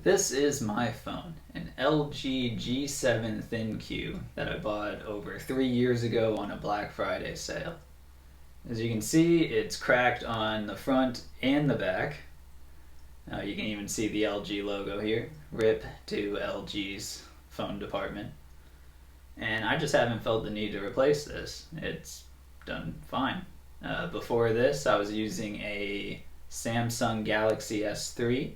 This is my phone, an LG G7 ThinQ that I bought over 3 years ago on a Black Friday sale. As you can see, it's cracked on the front and the back. You can even see the LG logo here. RIP to LG's phone department. And I just haven't felt the need to replace this. It's done fine. Before this, I was using a Samsung Galaxy S3,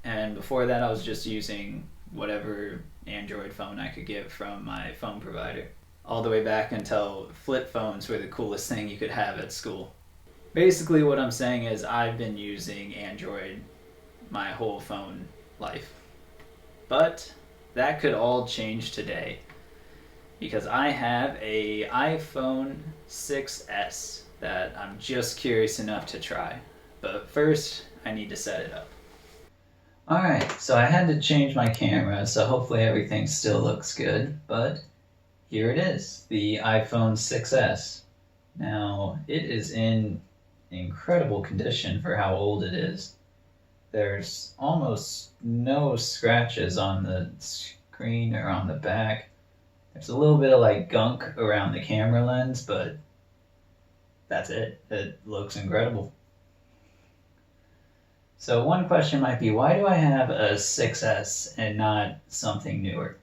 and before that, I was just using whatever Android phone I could get from my phone provider. All the way back until flip phones were the coolest thing you could have at school. Basically, what I'm saying is I've been using Android my whole phone life. But that could all change today because I have a iPhone 6s that I'm just curious enough to try. But first, I need to set it up. Alright, so I had to change my camera, so hopefully everything still looks good, but here it is, the iPhone 6s. Now, it is in incredible condition for how old it is. There's almost no scratches on the screen or on the back. There's a little bit of like gunk around the camera lens, but that's it. It looks incredible. So one question might be, why do I have a 6S and not something newer?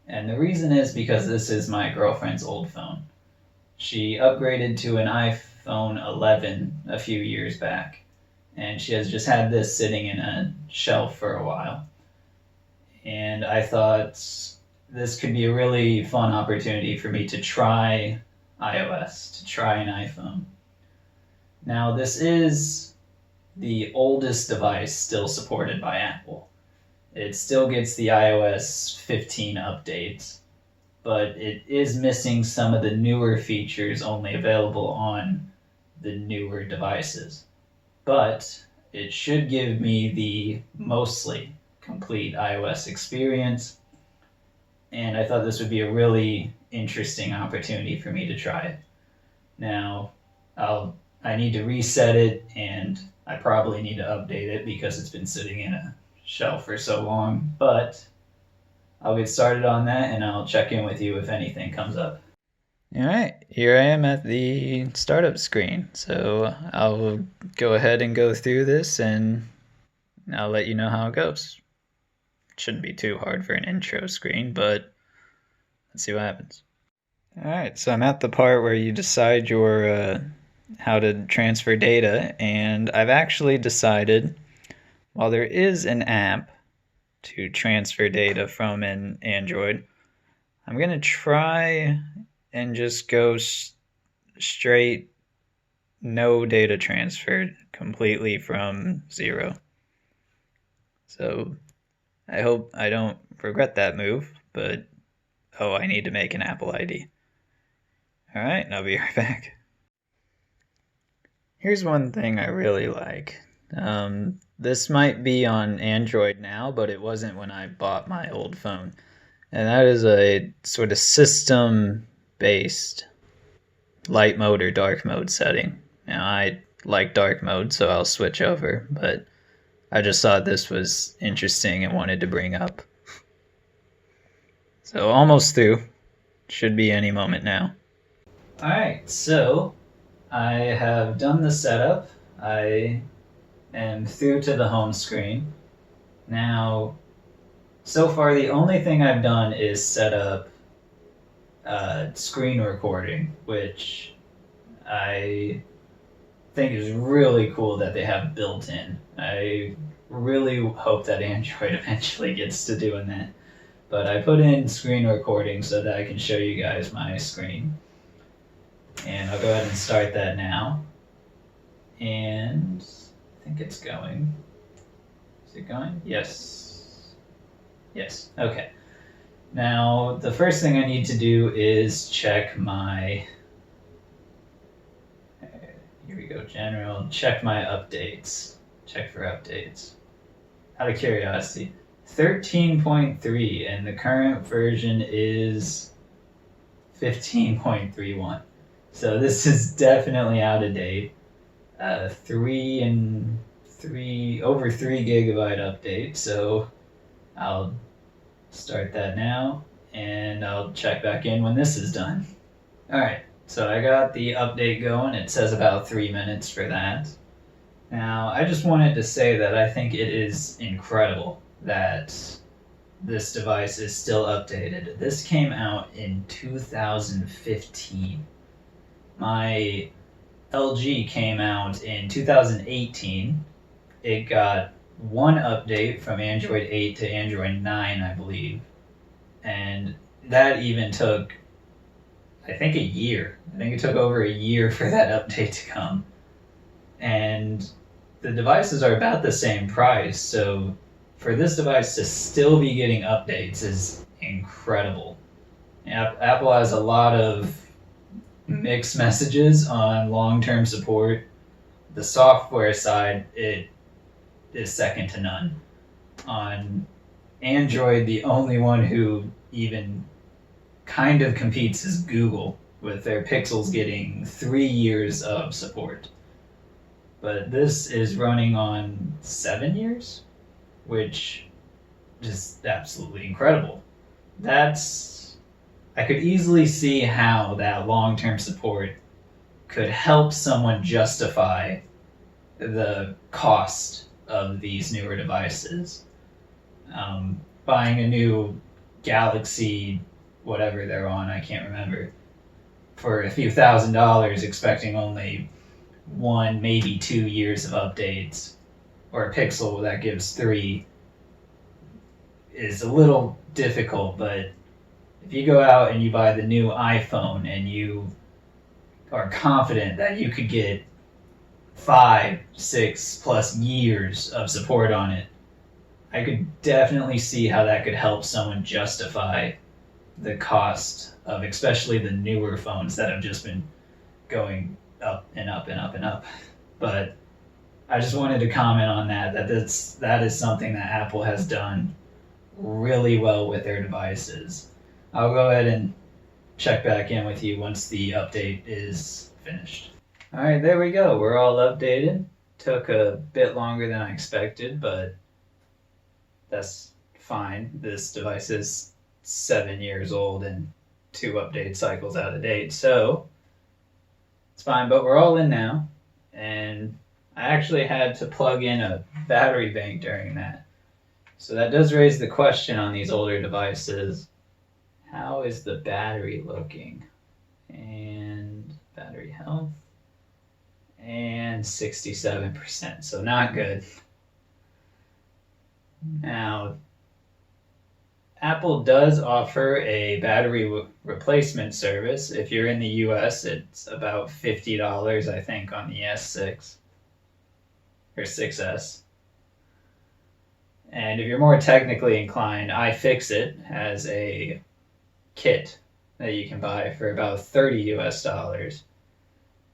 And the reason is because this is my girlfriend's old phone. She upgraded to an iPhone 11 a few years back, and she has just had this sitting in a shelf for a while. And I thought this could be a really fun opportunity for me to try iOS, to try an iPhone. Now, this is the oldest device still supported by Apple. It still gets the iOS 15 updates, but it is missing some of the newer features only available on the newer devices. But it should give me the mostly complete iOS experience, and I thought this would be a really interesting opportunity for me to try it. Now, I need to reset it, and I probably need to update it because it's been sitting in a shelf for so long, but I'll get started on that and I'll check in with you if anything comes up. Alright, here I am at the startup screen, so I'll go ahead and go through this and I'll let you know how it goes. It shouldn't be too hard for an intro screen, but let's see what happens. Alright, so I'm at the part where you decide your how to transfer data, and I've actually decided, while there is an app to transfer data from an Android, I'm going to try and just go straight no data transferred completely from zero. So I hope I don't regret that move, but I need to make an Apple ID. Alright, I'll be right back. Here's one thing I really like. This might be on Android now, but it wasn't when I bought my old phone. And that is a sort of system-based light mode or dark mode setting. Now, I like dark mode, so I'll switch over, but I just thought this was interesting and wanted to bring up. So almost through. Should be any moment now. Alright, so I have done the setup. I am through to the home screen. Now, so far the only thing I've done is set up screen recording, which I think is really cool that they have built in. I really hope that Android eventually gets to doing that. But I put in screen recording so that I can show you guys my screen. And I'll go ahead and start that now. And I think it's going. Is it going? Yes. Yes. Okay. Now, the first thing I need to do is check my... Here we go, general. Check my updates. Check for updates. Out of curiosity. 13.3, and the current version is 15.31. So this is definitely out of date. Over 3 gigabyte update. So I'll start that now, and I'll check back in when this is done. Alright, so I got the update going. It says about 3 minutes for that. Now, I just wanted to say that I think it is incredible that this device is still updated. This came out in 2015. My LG came out in 2018. It got one update from Android 8 to Android 9, I believe. And that even took, I think, a year. I think it took over a year for that update to come. And the devices are about the same price, so for this device to still be getting updates is incredible. Apple has a lot of mixed messages on long-term support. The software side, it is second to none. On Android, the only one who even kind of competes is Google, with their Pixels getting 3 years of support. But this is running on 7 years, which is absolutely incredible. I could easily see how that long-term support could help someone justify the cost of these newer devices. Buying a new Galaxy, whatever they're on, I can't remember, for a few $1,000s, expecting only 1, maybe 2 years of updates, or a Pixel that gives 3, is a little difficult. But if you go out and you buy the new iPhone and you are confident that you could get 5, 6 plus years of support on it, I could definitely see how that could help someone justify the cost of especially the newer phones that have just been going up and up and up and up. But I just wanted to comment on that is something that Apple has done really well with their devices. I'll go ahead and check back in with you once the update is finished. Alright, there we go. We're all updated. Took a bit longer than I expected, but that's fine. This device is 7 years old and 2 update cycles out of date, so it's fine. But we're all in now, and I actually had to plug in a battery bank during that. So that does raise the question on these older devices. How is the battery looking? And battery health. And 67%, so not good. Now, Apple does offer a battery replacement service. If you're in the US, it's about $50, I think, on the S6 or 6S. And if you're more technically inclined, iFixit has a kit that you can buy for about $30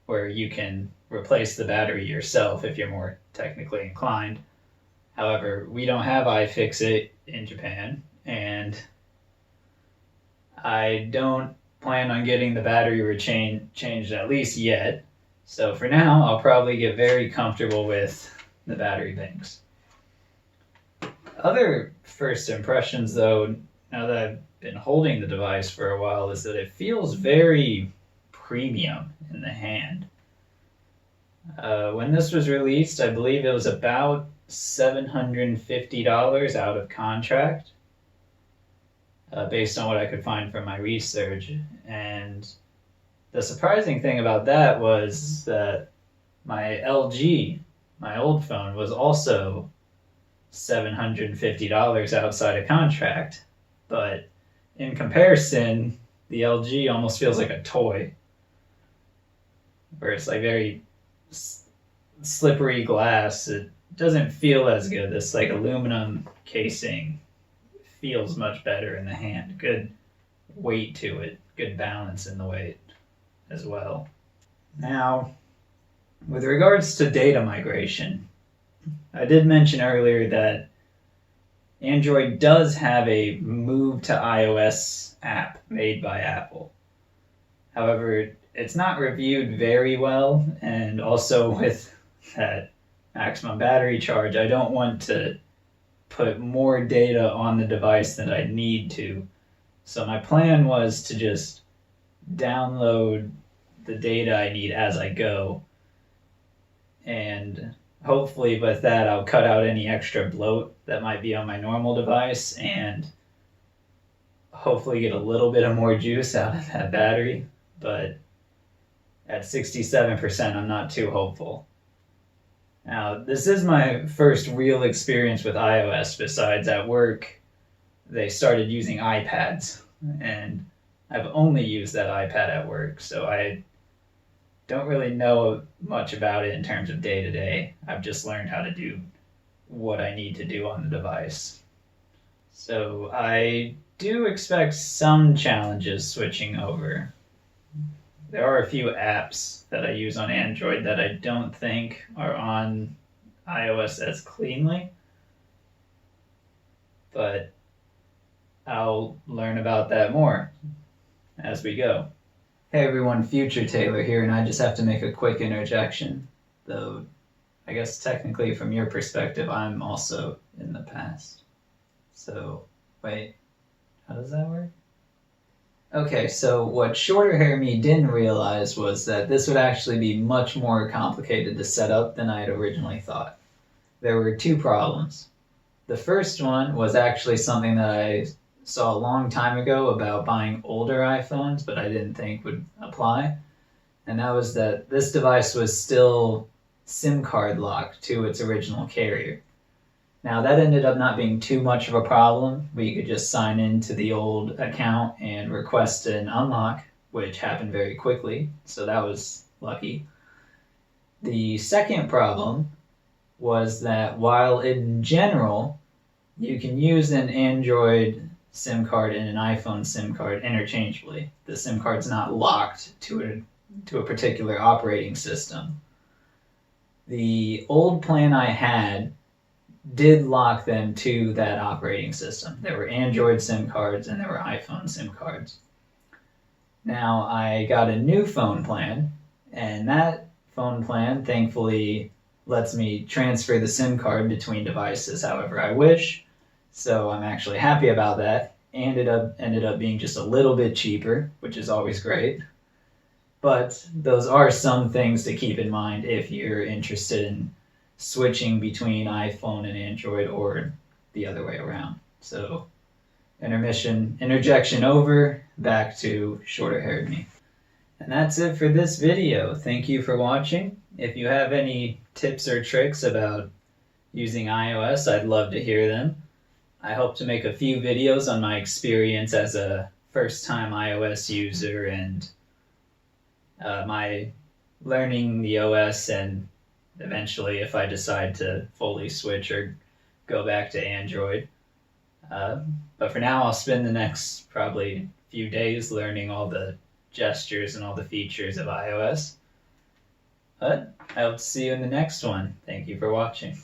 where you can replace the battery yourself if you're more technically inclined. However, we don't have iFixit in Japan, and I don't plan on getting the battery changed at least yet. So for now, I'll probably get very comfortable with the battery banks. Other first impressions, though, now that I've been holding the device for a while, is that it feels very premium in the hand. When this was released, I believe it was about $750 out of contract, based on what I could find from my research. And the surprising thing about that was that my LG, my old phone, was also $750 outside of contract. But in comparison, the LG almost feels like a toy, where it's like very slippery glass. It doesn't feel as good. This like aluminum casing feels much better in the hand. Good weight to it, good balance in the weight as well. Now, with regards to data migration, I did mention earlier that Android does have a Move to iOS app made by Apple. However, it's not reviewed very well, and also with that maximum battery charge, I don't want to put more data on the device than I need to. So my plan was to just download the data I need as I go, and hopefully with that I'll cut out any extra bloat that might be on my normal device and hopefully get a little bit of more juice out of that battery. But at 67%, I'm not too hopeful. Now, this is my first real experience with iOS. Besides at work, they started using iPads, and I've only used that iPad at work, so I don't really know much about it in terms of day to day. I've just learned how to do what I need to do on the device. So I do expect some challenges switching over. There are a few apps that I use on Android that I don't think are on iOS as cleanly, but I'll learn about that more as we go. Hey everyone, Future Taylor here, and I just have to make a quick interjection, though I guess technically from your perspective I'm also in the past. So, wait, how does that work? Okay, so what shorter hair me didn't realize was that this would actually be much more complicated to set up than I had originally thought. There were two problems. The first one was actually something that I saw a long time ago about buying older iPhones, but I didn't think would apply. And that was that this device was still SIM card locked to its original carrier. Now that ended up not being too much of a problem. We could just sign into the old account and request an unlock, which happened very quickly, so that was lucky. The second problem was that while in general you can use an Android SIM card and an iPhone SIM card interchangeably, the SIM card's not locked to a particular operating system. The old plan I had did lock them to that operating system. There were Android SIM cards and there were iPhone SIM cards. Now I got a new phone plan, and that phone plan thankfully lets me transfer the SIM card between devices however I wish, so I'm actually happy about that, and it ended up being just a little bit cheaper, which is always great. But those are some things to keep in mind if you're interested in switching between iPhone and Android or the other way around. So interjection over, back to shorter haired me. And that's it for this video. Thank you for watching. If you have any tips or tricks about using iOS, I'd love to hear them. I hope to make a few videos on my experience as a first-time iOS user and my learning the OS, and eventually if I decide to fully switch or go back to Android. But for now, I'll spend the next probably few days learning all the gestures and all the features of iOS. But I hope to see you in the next one. Thank you for watching.